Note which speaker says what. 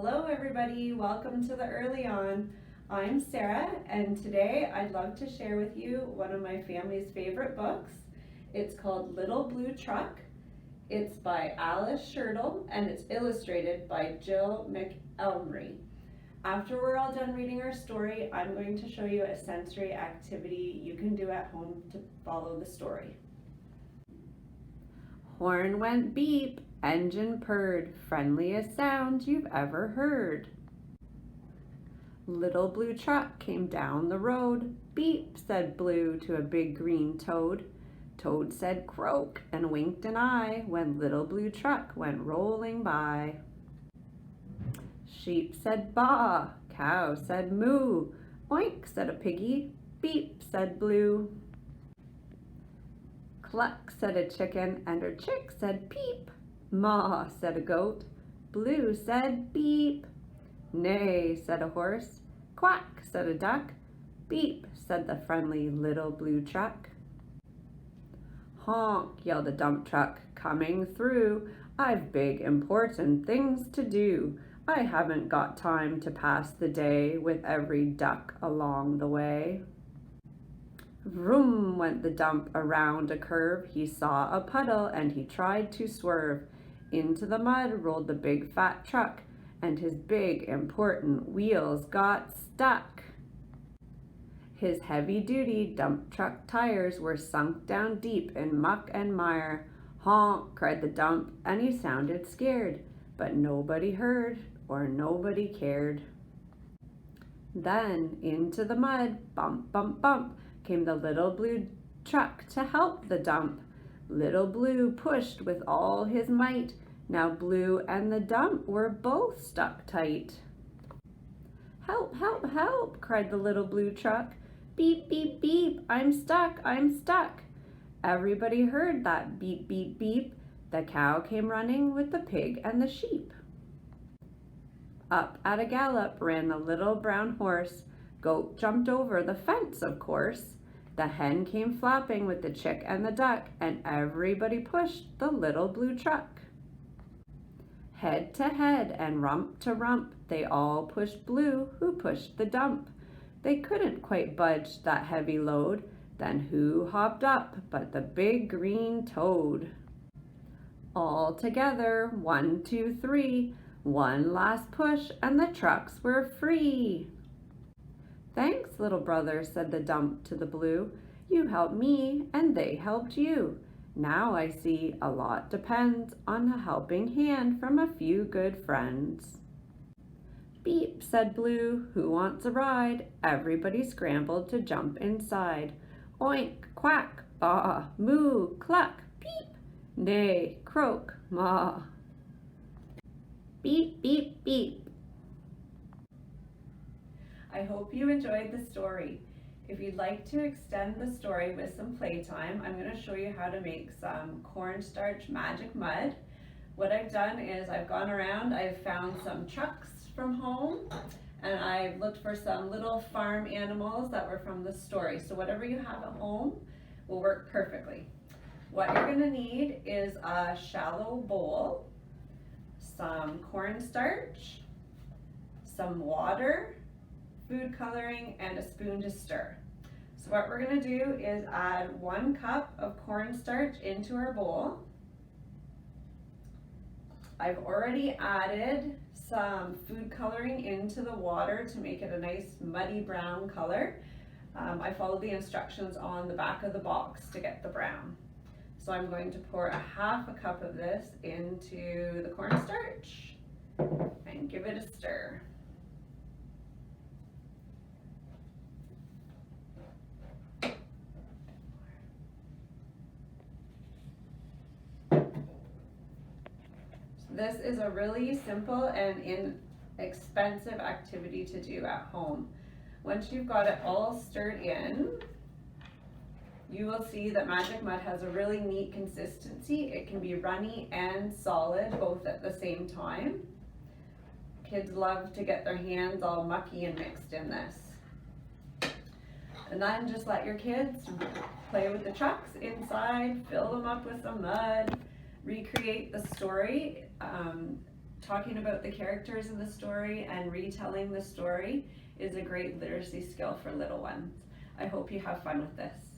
Speaker 1: Hello everybody, welcome to the Early On. I'm Sarah and today I'd love to share with you one of my family's favorite books. It's called Little Blue Truck. It's by Alice Schertle and it's illustrated by Jill McElmurray. After we're all done reading our story, I'm going to show you a sensory activity you can do at home to follow the story. Horn went beep, engine purred, friendliest sound you've ever heard. Little Blue Truck came down the road. Beep, said Blue to a big green toad. Toad said croak and winked an eye when Little Blue Truck went rolling by. Sheep said baa, cow said moo. Oink, said a piggy. Beep, said Blue. Cluck, said a chicken, and her chick said peep. Maa, said a goat. Blue said beep. Neigh, said a horse. Quack, said a duck. Beep, said the friendly Little Blue Truck. Honk, yelled a dump truck, coming through. I've big important things to do. I haven't got time to pass the day with every duck along the way. Vroom went the dump around a curve. He saw a puddle and he tried to swerve. Into the mud rolled the big fat truck, and his big important wheels got stuck. His heavy-duty dump truck tires were sunk down deep in muck and mire. Honk, cried the dump, and he sounded scared, but nobody heard or nobody cared. Then into the mud, bump, bump, bump, came the Little Blue Truck to help the dump. Little Blue pushed with all his might. Now Blue and the dump were both stuck tight. Help, help, help, cried the Little Blue Truck. Beep, beep, beep, I'm stuck, I'm stuck. Everybody heard that beep, beep, beep. The cow came running with the pig and the sheep. Up at a gallop ran the little brown horse. Goat jumped over the fence, of course. The hen came flapping with the chick and the duck, and everybody pushed the Little Blue Truck. Head to head and rump to rump, they all pushed Blue, who pushed the dump. They couldn't quite budge that heavy load. Then who hopped up but the big green toad? All together, 1, 2, 3, one last push, and the trucks were free. Thanks, little brother, said the dump to the Blue. You helped me, and they helped you. Now I see a lot depends on a helping hand from a few good friends. Beep, said Blue, who wants a ride? Everybody scrambled to jump inside. Oink, quack, baa, moo, cluck, peep, neigh, croak, maa. Beep, beep, beep. I hope you enjoyed the story. If you'd like to extend the story with some playtime, I'm going to show you how to make some cornstarch magic mud. What I've done is I've gone around, I've found some trucks from home, and I've looked for some little farm animals that were from the story. So whatever you have at home will work perfectly. What you're going to need is a shallow bowl, some cornstarch, some water, food coloring, and a spoon to stir. So what we're going to do is add 1 cup of cornstarch into our bowl. I've already added some food coloring into the water to make it a nice muddy brown color. I followed the instructions on the back of the box to get the brown. So I'm going to pour 1/2 cup of this into the cornstarch and give it a stir. This is a really simple and inexpensive activity to do at home. Once you've got it all stirred in, you will see that magic mud has a really neat consistency. It can be runny and solid both at the same time. Kids love to get their hands all mucky and mixed in this. And then just let your kids play with the trucks inside, fill them up with some mud, recreate the story. talking about the characters in the story and retelling the story is a great literacy skill for little ones. I hope you have fun with this.